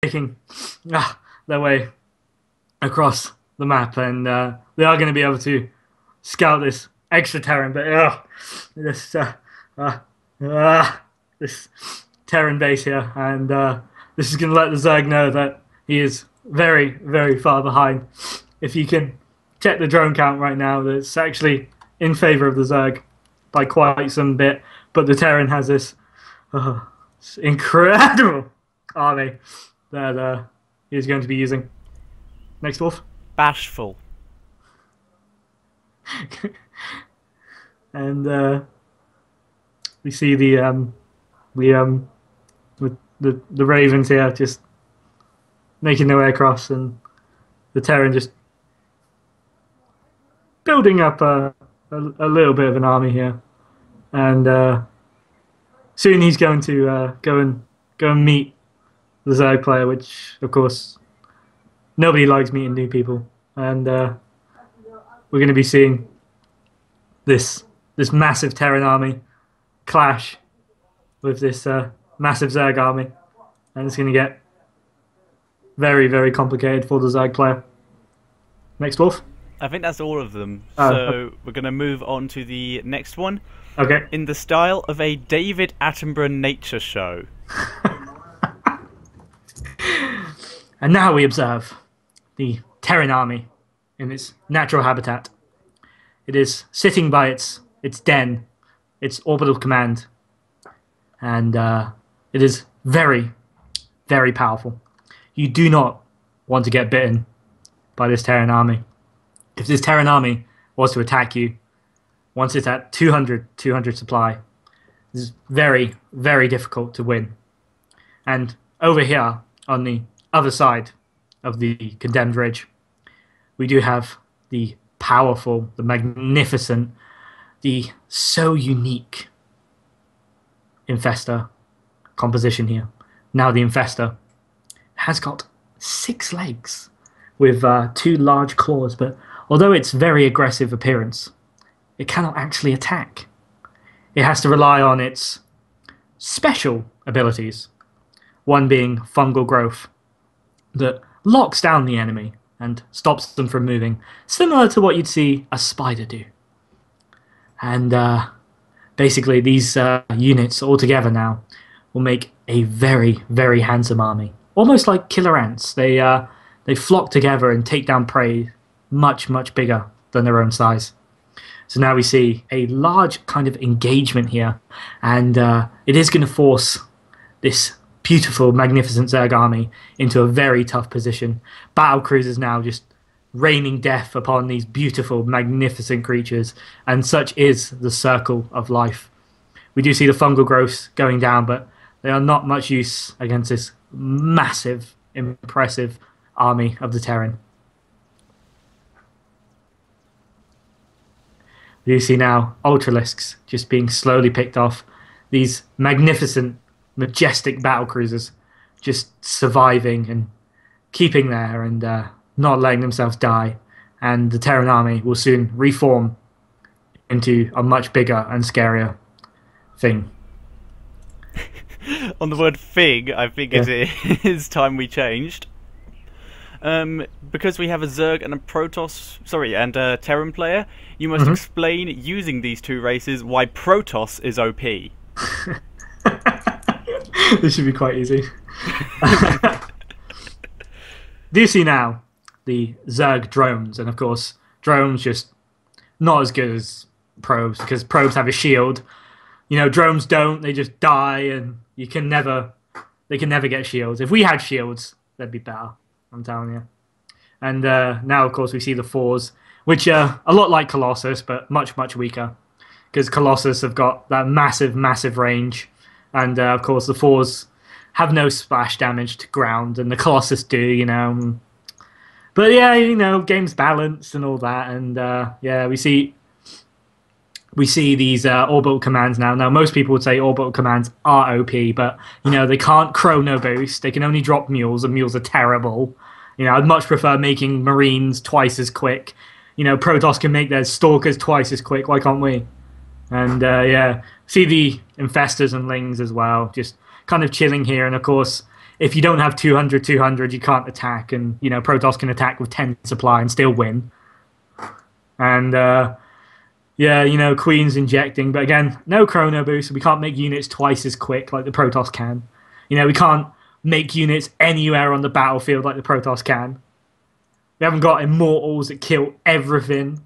making their way across the map, and they are going to be able to scout this extra Terran. But this this Terran base here, and this is going to let the Zerg know that he is very, very far behind. If you can check the drone count right now, that's actually in favor of the Zerg by quite some bit, but the Terran has this incredible army that he's going to be using. Next, Wolf. Bashful. And we see the Ravens here just making their way across, and the Terran just building up a little bit of an army here, and soon he's going to go and meet the Zerg player, which of course nobody likes meeting new people, and we're going to be seeing this massive Terran army clash with this massive Zerg army, and it's going to get very, very complicated for the Zerg player. Next, Wolf. I think that's all of them. Oh, So okay. we're going to move on to the next one. Okay. In the style of a David Attenborough nature show. And now we observe the Terran army in its natural habitat. It is sitting by its den, its orbital command, and it is very, very powerful. You do not want to get bitten by this Terran army. If this Terran army was to attack you, once it's at 200 supply, it's very, very difficult to win. And over here, on the other side of the Condemned Ridge, we do have the powerful, the magnificent, the so unique Infestor composition here. Now the Infestor has got 6 legs with 2 large claws, but although it's very aggressive appearance, it cannot actually attack. It has to rely on its special abilities, one being fungal growth, that locks down the enemy and stops them from moving, similar to what you'd see a spider do. And basically these units all together now will make a very, very handsome army. Almost like killer ants. They flock together and take down prey much, much bigger than their own size. So now we see a large kind of engagement here, and it is going to force this beautiful, magnificent Zerg army into a very tough position. Battle cruisers now just raining death upon these beautiful, magnificent creatures, and such is the circle of life. We do see the fungal growths going down, but they are not much use against this massive, impressive army of the Terran. You see now Ultralisks just being slowly picked off. These magnificent, majestic battle cruisers just surviving and keeping there and not letting themselves die. And the Terran army will soon reform into a much bigger and scarier thing. On the word thing, I think it is time we changed. Because we have a Zerg and a Protoss, and a Terran player, you must explain using these 2 races why Protoss is OP. This should be quite easy. Do you see now the Zerg drones? And of course, drones just not as good as probes, because probes have a shield. You know, drones don't. They just die, and they can never get shields. If we had shields, they'd be better. I'm telling you. And now, of course, we see the 4s, which are a lot like Colossus, but much, much weaker. Because Colossus have got that massive, massive range. And, of course, the 4s have no splash damage to ground, and the Colossus do, you know. But, yeah, you know, game's balanced and all that. And, yeah, we see these orbital commands now. Now, most people would say orbital commands are OP, but, you know, they can't chrono boost. They can only drop mules, and mules are terrible. You know, I'd much prefer making Marines twice as quick. You know, Protoss can make their Stalkers twice as quick. Why can't we? And, yeah, see the Infestors and Lings as well, just kind of chilling here. And, of course, if you don't have 200, 200, you can't attack, and Protoss can attack with 10 supply and still win. And yeah, Queen's injecting, but again, no chrono boost, so we can't make units twice as quick like the Protoss can. We can't make units anywhere on the battlefield like the Protoss can. We haven't got immortals that kill everything.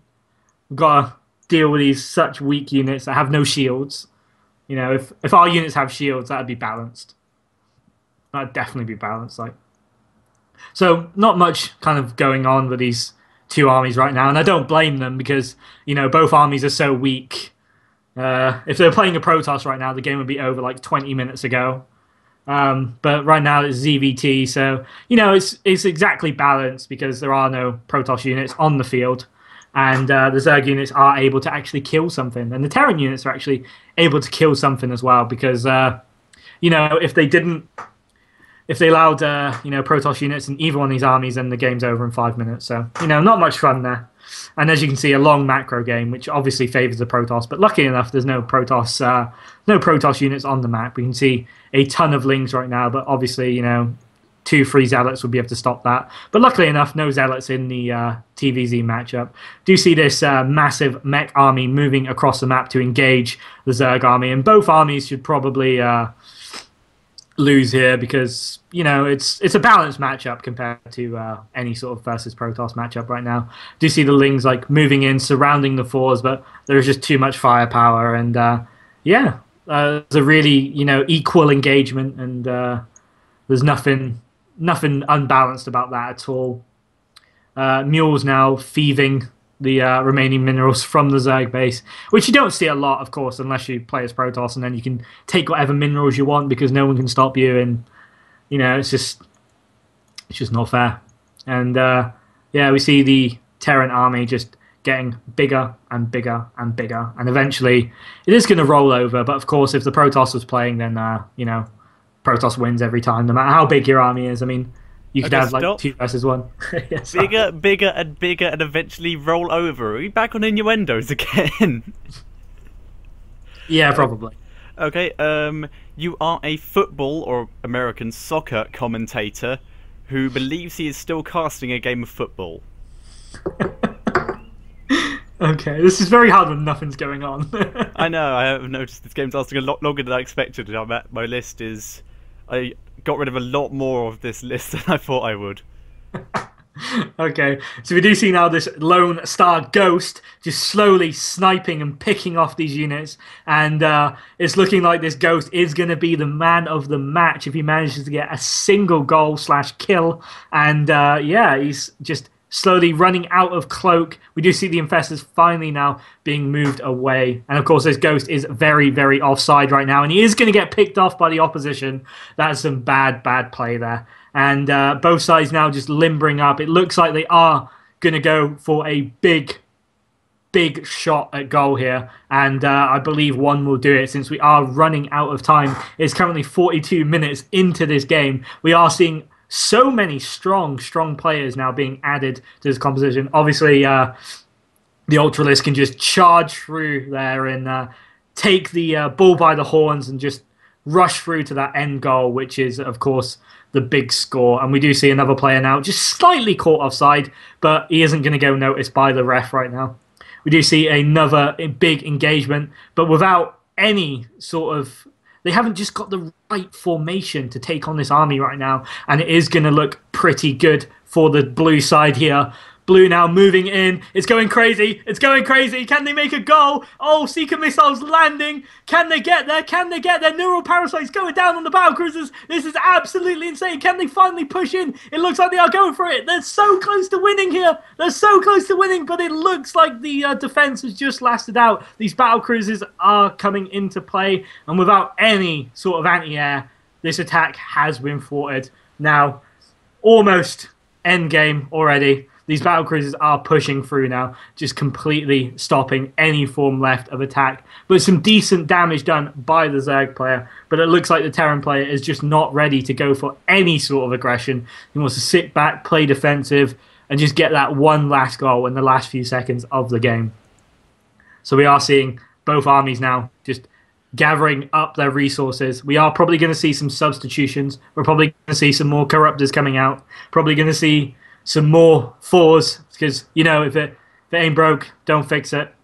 We've got to deal with these such weak units that have no shields. If our units have shields, that'd be balanced. That'd definitely be balanced. So not much kind of going on with these two armies right now, and I don't blame them because both armies are so weak. If they were playing a Protoss right now, the game would be over like 20 minutes ago. But right now it's ZVT, so it's exactly balanced because there are no Protoss units on the field, and the Zerg units are able to actually kill something, and the Terran units are actually able to kill something as well because if they allowed Protoss units in either one of these armies, then the game's over in 5 minutes. So not much fun there. And as you can see, a long macro game, which obviously favors the Protoss. But luckily enough, there's no Protoss units on the map. We can see a ton of Lings right now, but obviously 2 free Zealots would be able to stop that. But luckily enough, no Zealots in the TVZ matchup. Do see this massive mech army moving across the map to engage the Zerg army, and both armies should probably lose here because it's a balanced matchup compared to any sort of versus Protoss matchup right now. Do see the Lings moving in, surrounding the 4s, but there's just too much firepower, and it's a really equal engagement, and there's nothing unbalanced about that at all. Mule's now thieving the remaining minerals from the Zerg base, which you don't see a lot, of course, unless you play as Protoss, and then you can take whatever minerals you want because no one can stop you, and it's just not fair. And we see the Terran army just getting bigger and bigger and bigger, and eventually it is going to roll over. But of course, if the Protoss was playing, then Protoss wins every time, no matter how big your army is. I mean, you could have 2 versus 1. Yes, bigger, bigger, and bigger, and eventually roll over. Are we back on innuendos again? Yeah, probably. Okay, you are a football or American soccer commentator who believes he is still casting a game of football. Okay, this is very hard when nothing's going on. I know, I have noticed this game's lasting a lot longer than I expected. My list is... I got rid of a lot more of this list than I thought I would. Okay, so we do see now this Lone Star Ghost just slowly sniping and picking off these units, and it's looking like this Ghost is going to be the man of the match if he manages to get a single goal / kill. And he's just slowly running out of cloak. We do see the Infestors finally now being moved away, and of course this Ghost is very, very offside right now, and he is going to get picked off by the opposition. That's some bad play there. And both sides now just limbering up. It looks like they are going to go for a big shot at goal here. And I believe one will do it since we are running out of time. It's currently 42 minutes into this game. We are seeing so many strong players now being added to this composition. Obviously, the Ultralisk can just charge through there and take the bull by the horns and just rush through to that end goal, which is, of course, the big score. And we do see another player now just slightly caught offside, but he isn't going to go noticed by the ref right now. We do see another big engagement, but without any sort of... They haven't just got the right formation to take on this army right now, and it is going to look pretty good for the blue side here. Blue now moving in. It's going crazy. It's going crazy. Can they make a goal? Oh, Seeker missiles landing. Can they get there? Can they get there? Neural parasites going down on the battlecruisers. This is absolutely insane. Can they finally push in? It looks like they are going for it. They're so close to winning here. They're so close to winning, but it looks like the defense has just lasted out. These battlecruisers are coming into play, and without any sort of anti-air, this attack has been thwarted. Now, almost end game already. These battlecruisers are pushing through now, just completely stopping any form left of attack. But some decent damage done by the Zerg player. But it looks like the Terran player is just not ready to go for any sort of aggression. He wants to sit back, play defensive, and just get that one last goal in the last few seconds of the game. So we are seeing both armies now just gathering up their resources. We are probably going to see some substitutions. We're probably going to see some more corruptors coming out. Probably going to see some more fours because if it ain't broke, don't fix it.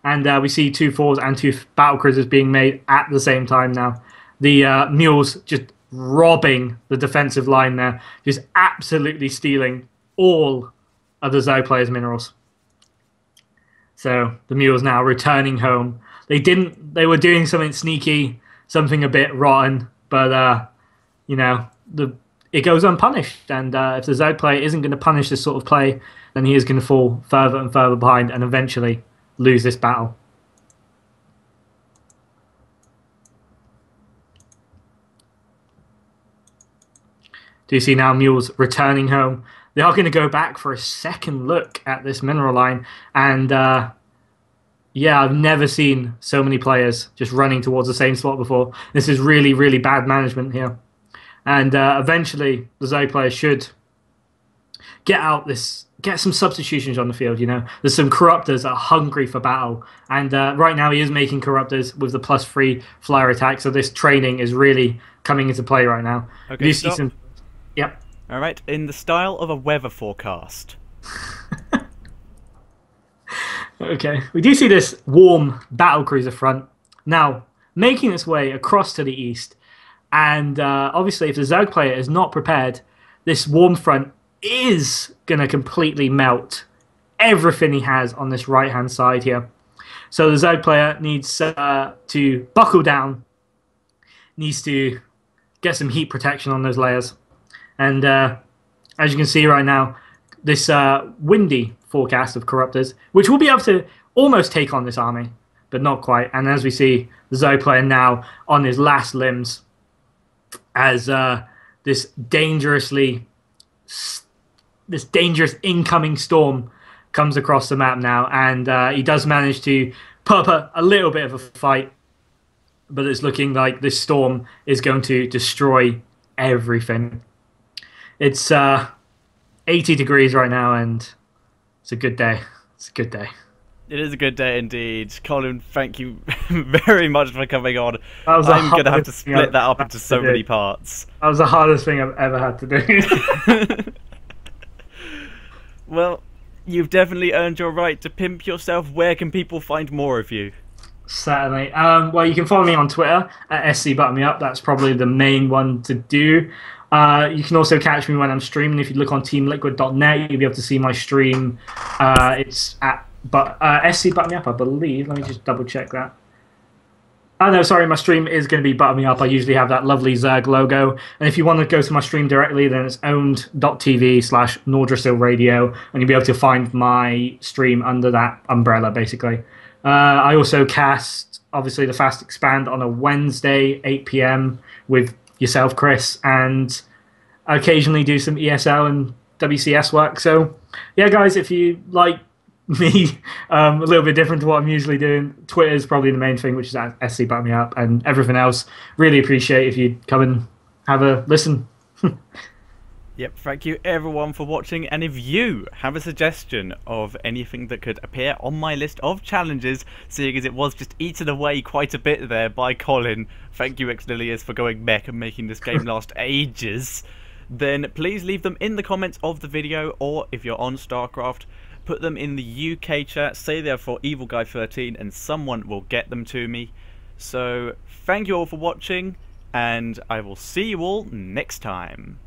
And we see two fours and two battle cruisers being made at the same time now. The mules just robbing the defensive line there, just absolutely stealing all of the Zerg players' minerals. So the mules now returning home. They were doing something sneaky, something a bit rotten, but it goes unpunished. And if the Zerg player isn't going to punish this sort of play, then he is going to fall further and further behind and eventually lose this battle. Do you see now mules returning home? They are going to go back for a second look at this mineral line. And yeah, I've never seen so many players just running towards the same slot before. This is really, really bad management here. And eventually, the Zerg player should get some substitutions on the field. There's some corruptors that are hungry for battle. And right now, he is making corruptors with the +3 flyer attack. So this training is really coming into play right now. Okay, you see some... Yep. All right, in the style of a weather forecast. Okay, we do see this warm battlecruiser front now making its way across to the east, and obviously, if the Zerg player is not prepared, this warm front is gonna completely melt everything he has on this right-hand side here. So the Zerg player needs to buckle down, needs to get some heat protection on those layers. And as you can see right now, this windy forecast of corruptors, which will be able to almost take on this army, but not quite. And as we see, the Zerg player now on his last limbs as this dangerous incoming storm comes across the map now. And he does manage to put up a little bit of a fight, but it's looking like this storm is going to destroy everything. It's 80 degrees right now, and it's a good day. It's a good day. It is a good day indeed. Colin, thank you very much for coming on. I'm going to have to split that up into so many parts. That was the hardest thing I've ever had to do. Well, you've definitely earned your right to pimp yourself. Where can people find more of you? Certainly. Well, you can follow me on Twitter at SC_ButterMeUp. That's probably the main one to do. You can also catch me when I'm streaming. If you look on teamliquid.net, you'll be able to see my stream. It's at SC_ButterMeUp, I believe. Let me just double check that. Oh, no, sorry, my stream is going to be ButterMeUp. I usually have that lovely Zerg logo. And if you want to go to my stream directly, then it's owned.tv/Nordrasil Radio, and you'll be able to find my stream under that umbrella, basically. I also cast, obviously, the Fast Expand on a Wednesday, 8 p.m. with yourself, Chris, and I occasionally do some ESL and WCS work. So, yeah, guys, if you like me a little bit different to what I'm usually doing, Twitter is probably the main thing, which is at SC_ButterMeUp, and everything else, really appreciate if you'd come and have a listen. Yep, thank you everyone for watching, and if you have a suggestion of anything that could appear on my list of challenges, seeing as it was just eaten away quite a bit there by Colin, thank you Xlilius for going mech and making this game last ages, then please leave them in the comments of the video, or if you're on StarCraft, put them in the UK chat, say they're for Evil Guy 13 and someone will get them to me. So thank you all for watching, and I will see you all next time.